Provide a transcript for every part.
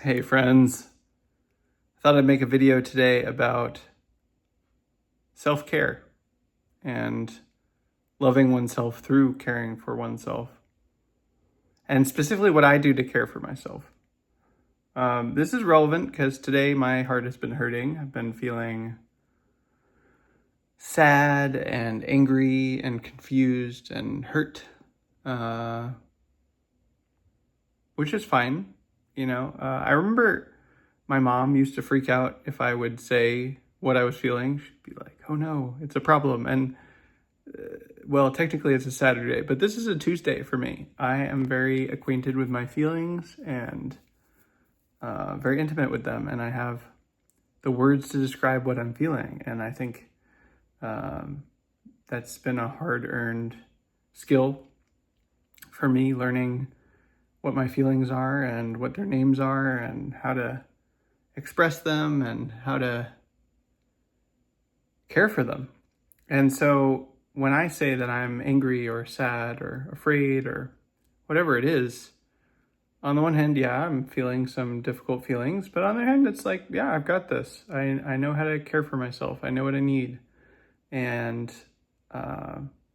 Hey friends, I thought I'd make a video today about self-care and loving oneself through caring for oneself, and specifically what I do to care for myself. This is relevant because today my heart has been hurting. I've been feeling sad and angry and confused and hurt, which is fine. I remember my mom used to freak out if I would say what I was feeling. She'd be like, "Oh no, it's a problem." And well, technically it's a Saturday, but this is a Tuesday for me. I am very acquainted with my feelings and very intimate with them. And I have the words to describe what I'm feeling. And I think that's been a hard-earned skill for me, learning what my feelings are and what their names are and how to express them and how to care for them. And so when I say that I'm angry or sad or afraid or whatever it is, on the one hand, yeah, I'm feeling some difficult feelings, but on the other hand, it's like, yeah, I've got this. I know how to care for myself. I know what I need. And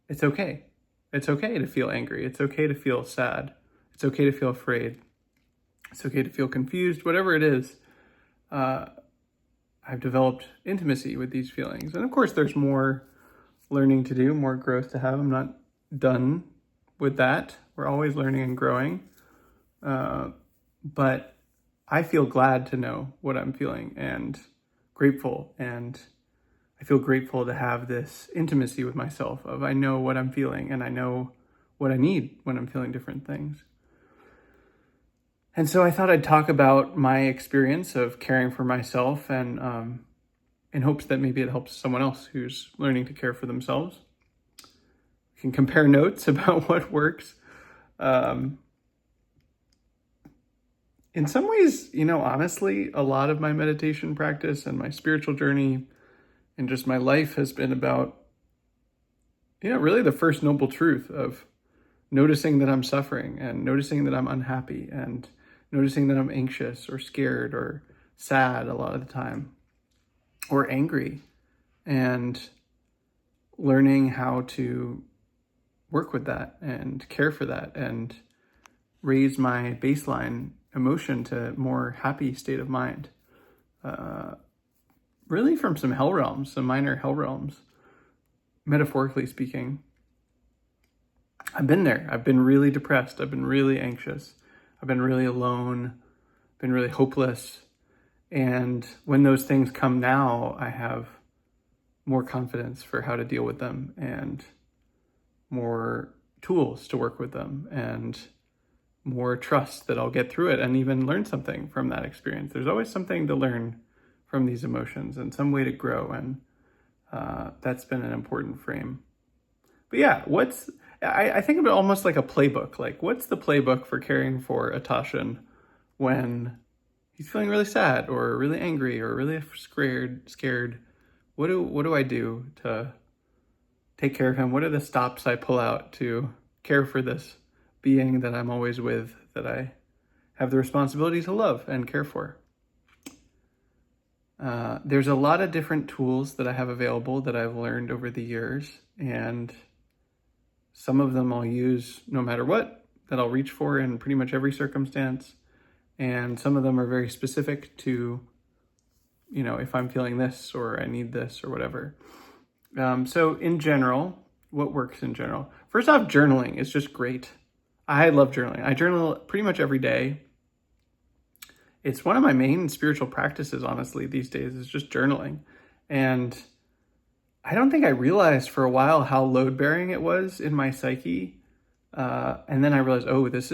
it's okay. It's okay to feel angry. It's okay to feel sad. It's okay to feel afraid. It's okay to feel confused, whatever it is. I've developed intimacy with these feelings. And of course, there's more learning to do, more growth to have. I'm not done with that. We're always learning and growing. But I feel glad to know what I'm feeling and grateful. And I feel grateful to have this intimacy with myself of I know what I'm feeling and I know what I need when I'm feeling different things. And so I thought I'd talk about my experience of caring for myself and in hopes that maybe it helps someone else who's learning to care for themselves. We can compare notes about what works. In some ways, honestly, a lot of my meditation practice and my spiritual journey and just my life has been about, really the first noble truth of noticing that I'm suffering and noticing that I'm unhappy and noticing that I'm anxious or scared or sad a lot of the time or angry, and learning how to work with that and care for that and raise my baseline emotion to a more happy state of mind. Really from some hell realms, some minor hell realms, metaphorically speaking. I've been there. I've been really depressed. I've been really anxious. I've been really alone, been really hopeless. And when those things come now, I have more confidence for how to deal with them and more tools to work with them and more trust that I'll get through it and even learn something from that experience. There's always something to learn from these emotions and some way to grow. And that's been an important frame. But yeah, I think of it almost like a playbook. Like, what's the playbook for caring for a Tasshin when he's feeling really sad or really angry or really scared? What do I do to take care of him? What are the stops I pull out to care for this being that I'm always with, that I have the responsibility to love and care for? There's a lot of different tools that I have available that I've learned over the years, and some of them I'll use no matter what, that I'll reach for in pretty much every circumstance. And some of them are very specific to, if I'm feeling this or I need this or whatever. So in general, what works in general? First off, journaling is just great. I love journaling. I journal pretty much every day. It's one of my main spiritual practices, honestly, these days, is just journaling. And I don't think I realized for a while how load-bearing it was in my psyche. And then I realized, this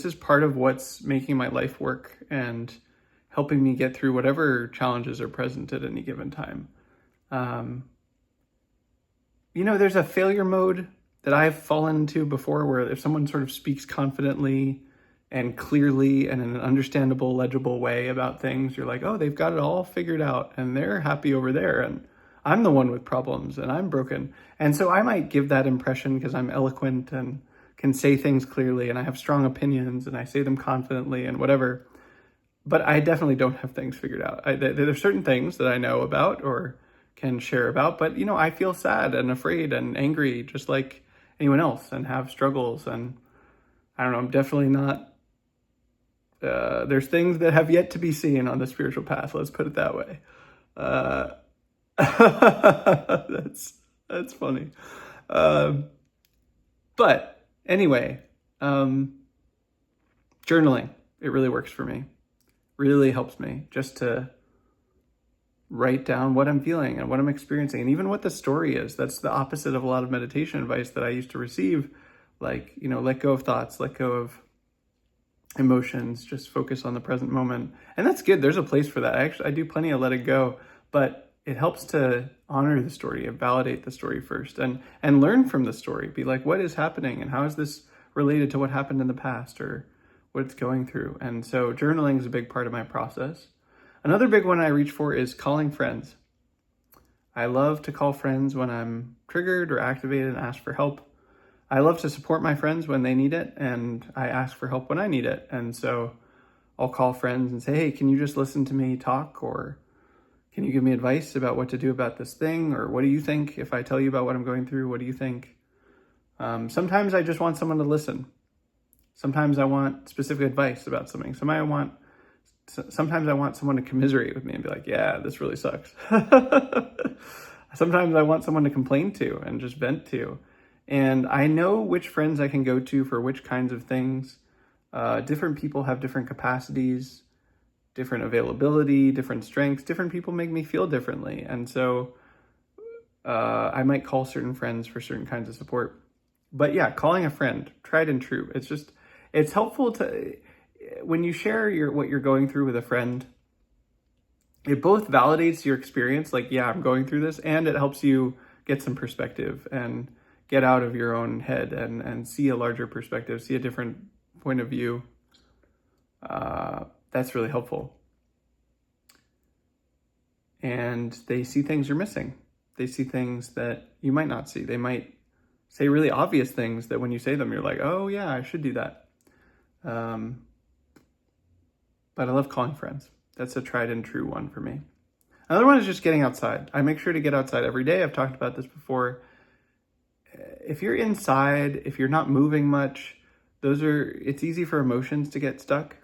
is part of what's making my life work and helping me get through whatever challenges are present at any given time. There's a failure mode that I've fallen into before where if someone sort of speaks confidently and clearly and in an understandable, legible way about things, you're like, they've got it all figured out and they're happy over there. And I'm the one with problems and I'm broken. And so I might give that impression because I'm eloquent and can say things clearly and I have strong opinions and I say them confidently and whatever. but I definitely don't have things figured out. There are certain things that I know about or can share about, but I feel sad and afraid and angry just like anyone else, and have struggles. And I don't know, I'm definitely not, there's things that have yet to be seen on the spiritual path. Let's put it that way. That's funny. But anyway, journaling, it really works for me. Really helps me just to write down what I'm feeling and what I'm experiencing, and even what the story is. That's the opposite of a lot of meditation advice that I used to receive. Like, let go of thoughts, let go of emotions, just focus on the present moment. And that's good. There's a place for that. I do plenty of let it go, but it helps to honor the story and validate the story first, and learn from the story. Be like, what is happening and how is this related to what happened in the past or what it's going through? And so journaling is a big part of my process. Another big one I reach for is calling friends. I love to call friends when I'm triggered or activated and ask for help. I love to support my friends when they need it, and I ask for help when I need it. And so I'll call friends and say, hey, can you just listen to me talk? Or can you give me advice about what to do about this thing? Or what do you think if I tell you about what I'm going through? What do you think? Sometimes I just want someone to listen. Sometimes I want specific advice about something. Sometimes I want someone to commiserate with me and be like, yeah, this really sucks. Sometimes I want someone to complain to and just vent to. And I know which friends I can go to for which kinds of things. Different people have different capacities, different availability, different strengths. Different people make me feel differently. And so I might call certain friends for certain kinds of support. But yeah, calling a friend, tried and true. It's helpful to, when you share what you're going through with a friend, it both validates your experience, like, yeah, I'm going through this, and it helps you get some perspective and get out of your own head and see a larger perspective, see a different point of view. That's really helpful. And they see things you're missing. They see things that you might not see. They might say really obvious things that when you say them, you're like, oh yeah, I should do that. But I love calling friends. That's a tried and true one for me. Another one is just getting outside. I make sure to get outside every day. I've talked about this before. If you're inside, if you're not moving much, it's easy for emotions to get stuck.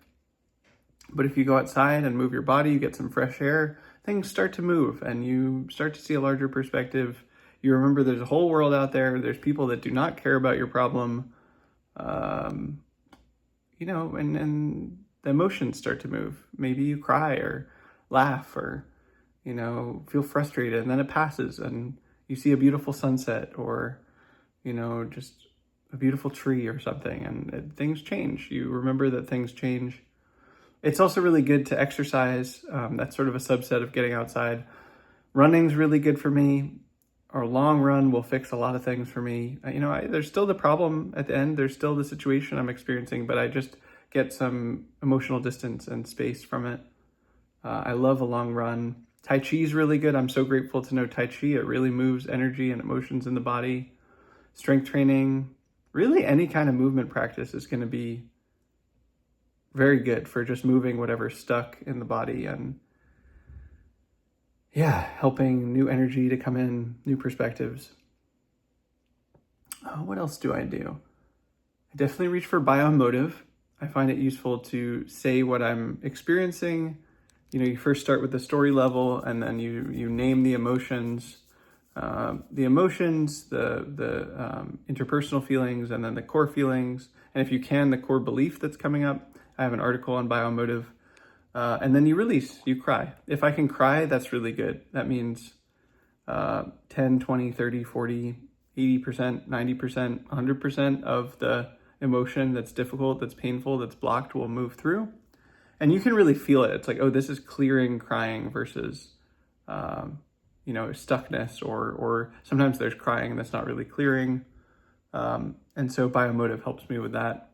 But if you go outside and move your body, you get some fresh air, things start to move and you start to see a larger perspective. You remember there's a whole world out there. There's people that do not care about your problem. And the emotions start to move. Maybe you cry or laugh or, feel frustrated, and then it passes and you see a beautiful sunset or, just a beautiful tree or something, and things change. You remember that things change. It's also really good to exercise. That's sort of a subset of getting outside. Running's really good for me. Our long run will fix a lot of things for me. There's still the problem at the end. There's still the situation I'm experiencing, but I just get some emotional distance and space from it. I love a long run. Tai Chi is really good. I'm so grateful to know Tai Chi. It really moves energy and emotions in the body. Strength training, really any kind of movement practice is going to be very good for just moving whatever's stuck in the body and helping new energy to come in, new perspectives. What else do I do? I definitely reach for biomotive. I find it useful to say what I'm experiencing. You first start with the story level, and then you name the emotions, the interpersonal feelings, and then the core feelings. And if you can, the core belief that's coming up. I have an article on biomotive. And then you release, you cry. If I can cry, that's really good. That means 10, 20, 30, 40, 80%, 90%, 100% of the emotion that's difficult, that's painful, that's blocked will move through. And you can really feel it. It's like, oh, this is clearing crying versus, stuckness, or sometimes there's crying that's not really clearing. And so biomotive helps me with that.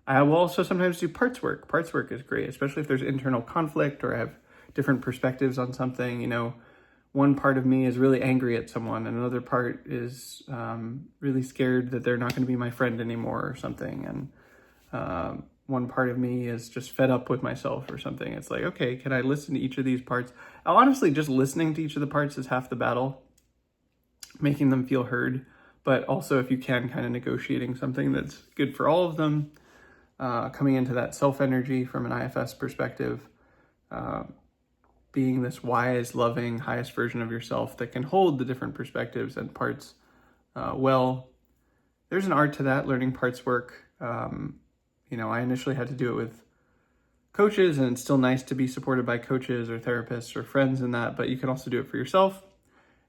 I will also sometimes do parts work. Parts work is great, especially if there's internal conflict or I have different perspectives on something. One part of me is really angry at someone, and another part is really scared that they're not going to be my friend anymore or something. And one part of me is just fed up with myself or something. It's like, okay, can I listen to each of these parts? Honestly, just listening to each of the parts is half the battle, making them feel heard. But also, if you can, kind of negotiating something that's good for all of them, coming into that self-energy from an IFS perspective, being this wise, loving, highest version of yourself that can hold the different perspectives and parts well. There's an art to that, learning parts work. I initially had to do it with coaches, and it's still nice to be supported by coaches or therapists or friends in that, but you can also do it for yourself.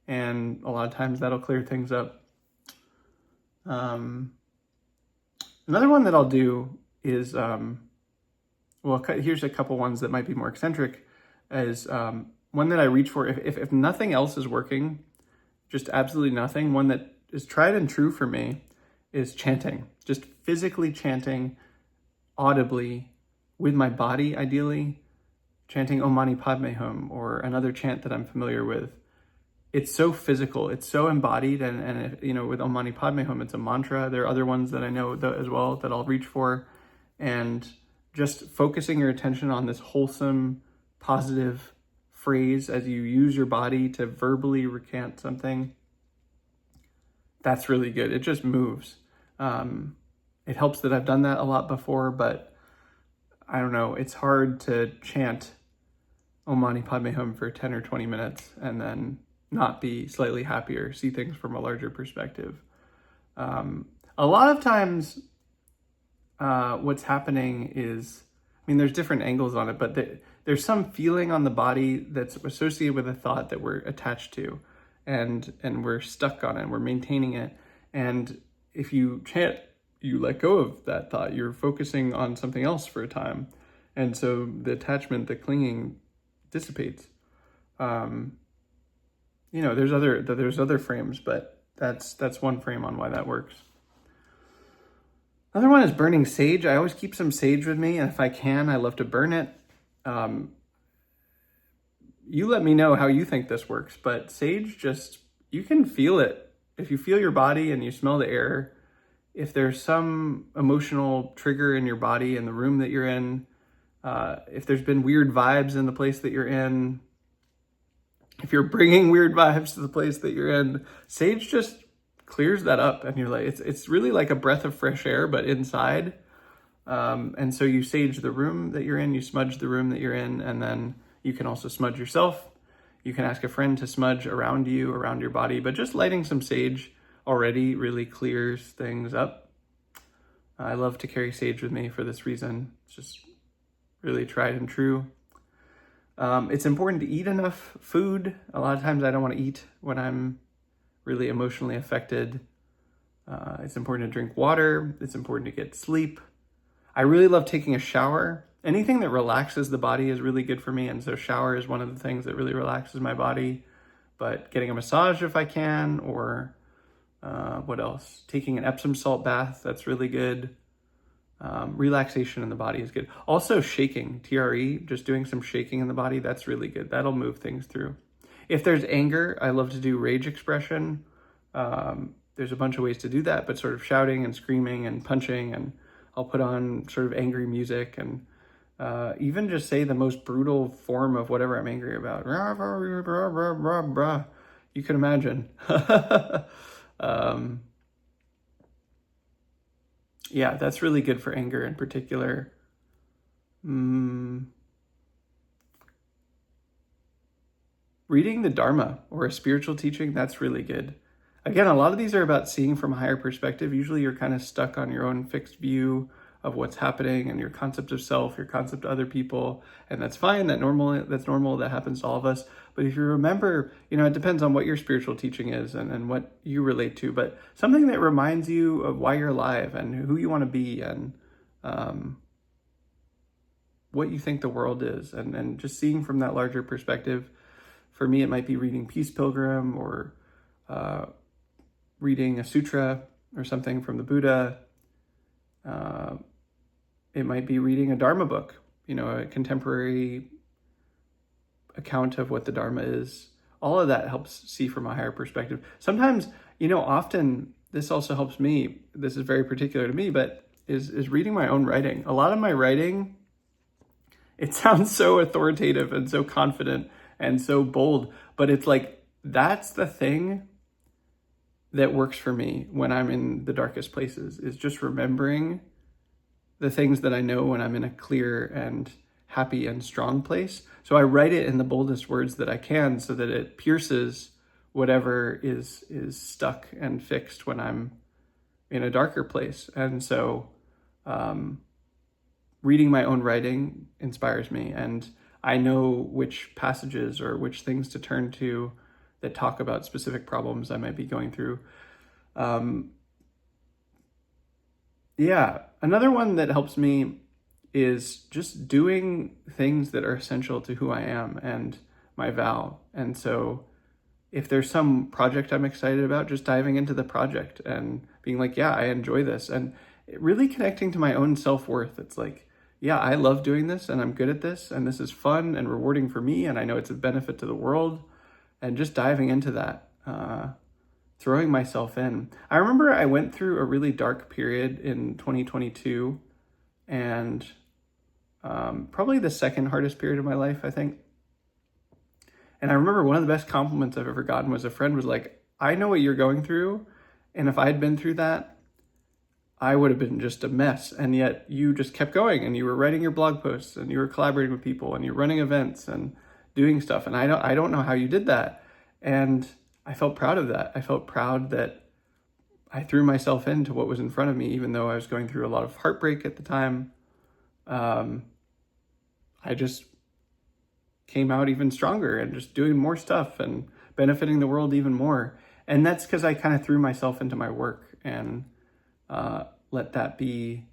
And a lot of times that'll clear things up. Another one that I'll do is, here's a couple ones that might be more eccentric, is one that I reach for if nothing else is working, just absolutely nothing. One that is tried and true for me is chanting, just physically chanting audibly with my body, ideally, chanting Om Mani Padme Hum or another chant that I'm familiar with. It's so physical, it's so embodied, and with Om Mani Padme Hum, it's a mantra. There are other ones that I know as well that I'll reach for, and just focusing your attention on this wholesome, positive phrase as you use your body to verbally recant something, that's really good. It just moves. It helps that I've done that a lot before, but I don't know, it's hard to chant Om Mani Padme Hum for 10 or 20 minutes and then not be slightly happier, see things from a larger perspective. A lot of times, what's happening is, there's different angles on it, but there's some feeling on the body that's associated with a thought that we're attached to, and we're stuck on it, we're maintaining it. And if you chant, you let go of that thought, you're focusing on something else for a time. And so the attachment, the clinging dissipates. There's other frames, but that's one frame on why that works. Another one is burning sage. I always keep some sage with me, and if I can, I love to burn it. You let me know how you think this works, but sage, you can feel it. If you feel your body and you smell the air, if there's some emotional trigger in your body, in the room that you're in, if there's been weird vibes in the place that you're in, if you're bringing weird vibes to the place that you're in, sage just clears that up, and you're like, it's really like a breath of fresh air, but inside. And so you sage the room that you're in, you smudge the room that you're in, and then you can also smudge yourself. You can ask a friend to smudge around you, around your body, but just lighting some sage already really clears things up. I love to carry sage with me for this reason. It's just really tried and true. It's important to eat enough food. A lot of times I don't want to eat when I'm really emotionally affected. It's important to drink water. It's important to get sleep. I really love taking a shower. Anything that relaxes the body is really good for me, and so shower is one of the things that really relaxes my body. But getting a massage if I can, or what else? Taking an Epsom salt bath, that's really good. Relaxation in the body is good. Also shaking, TRE, just doing some shaking in the body, that's really good. That'll move things through. If there's anger, I love to do rage expression. There's a bunch of ways to do that, but sort of shouting and screaming and punching, and I'll put on sort of angry music and even just say the most brutal form of whatever I'm angry about. You can imagine. Yeah, that's really good for anger in particular. Reading the Dharma or a spiritual teaching, that's really good. Again, a lot of these are about seeing from a higher perspective. Usually you're kind of stuck on your own fixed view of what's happening and your concept of self, your concept of other people, and that's fine. That's normal. That happens to all of us. But if you remember, it depends on what your spiritual teaching is and what you relate to, but something that reminds you of why you're alive and who you want to be and what you think the world is, and just seeing from that larger perspective. For me, it might be reading Peace Pilgrim or reading a sutra or something from the Buddha. It might be reading a Dharma book, a contemporary account of what the Dharma is. All of that helps see from a higher perspective. Sometimes, often this also helps me. This is very particular to me, but is reading my own writing. A lot of my writing, it sounds so authoritative and so confident and so bold, but it's like, that's the thing that works for me when I'm in the darkest places, is just remembering the things that I know when I'm in a clear and happy and strong place. So I write it in the boldest words that I can so that it pierces whatever is stuck and fixed when I'm in a darker place. And so reading my own writing inspires me, and I know which passages or which things to turn to that talk about specific problems I might be going through. Another one that helps me is just doing things that are essential to who I am and my vow. And so if there's some project I'm excited about, just diving into the project and being like, yeah, I enjoy this. And really connecting to my own self-worth. It's like, yeah, I love doing this and I'm good at this and this is fun and rewarding for me and I know it's a benefit to the world. And just diving into that, throwing myself in. I remember I went through a really dark period in 2022 and probably the second hardest period of my life, I think. And I remember one of the best compliments I've ever gotten was a friend was like, I know what you're going through. And if I'd been through that, I would have been just a mess. And yet you just kept going and you were writing your blog posts and you were collaborating with people and you're running events and doing stuff. And I don't know how you did that. And I felt proud of that. I felt proud that I threw myself into what was in front of me, even though I was going through a lot of heartbreak at the time. I just came out even stronger and just doing more stuff and benefiting the world even more. And that's because I kind of threw myself into my work and let that be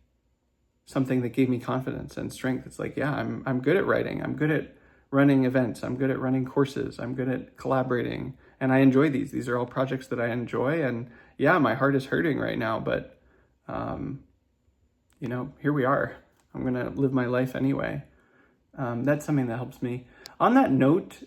something that gave me confidence and strength. It's like, yeah, I'm good at writing. I'm good at running events. I'm good at running courses. I'm good at collaborating. And I enjoy these. These are all projects that I enjoy. And yeah, my heart is hurting right now, but here we are. I'm going to live my life anyway. That's something that helps me. On that note,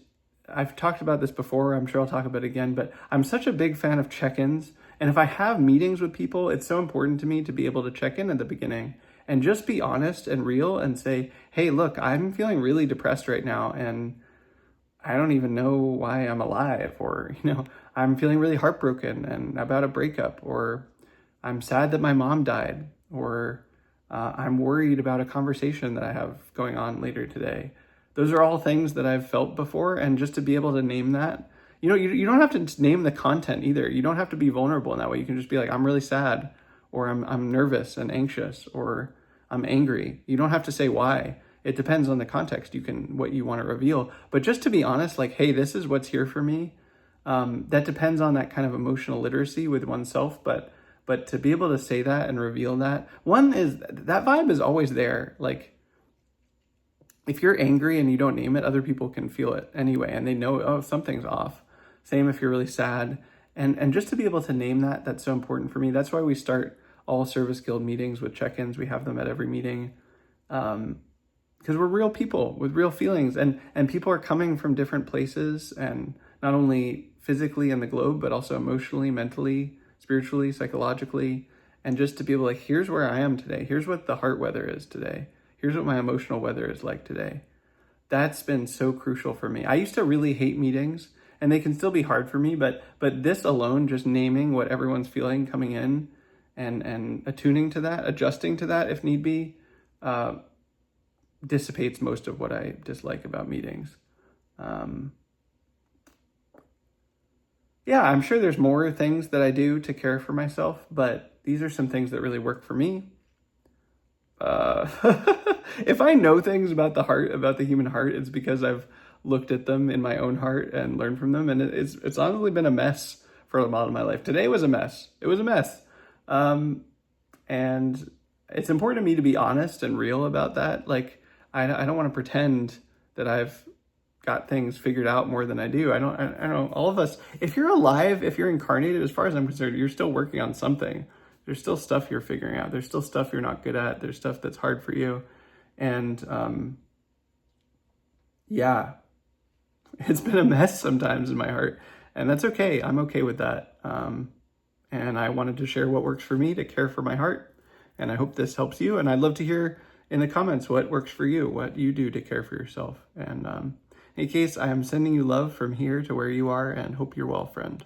I've talked about this before. I'm sure I'll talk about it again, but I'm such a big fan of check-ins. And if I have meetings with people, it's so important to me to be able to check in at the beginning and just be honest and real and say, hey, look, I'm feeling really depressed right now and I don't even know why I'm alive, or, I'm feeling really heartbroken and about a breakup, or I'm sad that my mom died, or I'm worried about a conversation that I have going on later today. Those are all things that I've felt before. And just to be able to name that, you don't have to name the content either. You don't have to be vulnerable in that way. You can just be like, I'm really sad, or I'm nervous and anxious, or I'm angry. You don't have to say why. It depends on the context. What you want to reveal. But just to be honest, like, hey, this is what's here for me. That depends on that kind of emotional literacy with oneself. But to be able to say that and reveal that, one is that vibe is always there. Like, if you're angry and you don't name it, other people can feel it anyway, and they know, oh, something's off. Same if you're really sad. And just to be able to name that, that's so important for me. That's why we start all Service Guild meetings with check-ins. We have them at every meeting. Because we're real people with real feelings, and people are coming from different places, and not only physically in the globe, but also emotionally, mentally, spiritually, psychologically. And just to be able to, like, here's where I am today. Here's what the heart weather is today. Here's what my emotional weather is like today. That's been so crucial for me. I used to really hate meetings, and they can still be hard for me, but this alone, just naming what everyone's feeling coming in and attuning to that, adjusting to that if need be, dissipates most of what I dislike about meetings. I'm sure there's more things that I do to care for myself, but these are some things that really work for me. If I know things about the heart, about the human heart, it's because I've looked at them in my own heart and learned from them. And it's honestly been a mess for a lot of my life. Today was a mess. It was a mess. And it's important to me to be honest and real about that. Like, I don't want to pretend that I've got things figured out more than I do. I don't, all of us, if you're alive, if you're incarnated, as far as I'm concerned, you're still working on something. There's still stuff you're figuring out. There's still stuff you're not good at. There's stuff that's hard for you. And it's been a mess sometimes in my heart, and that's okay. I'm okay with that. And I wanted to share what works for me to care for my heart And I hope this helps you. And I'd love to hear in the comments what works for you, what you do to care for yourself. And in any case, I am sending you love from here to where you are, and hope you're well, friend.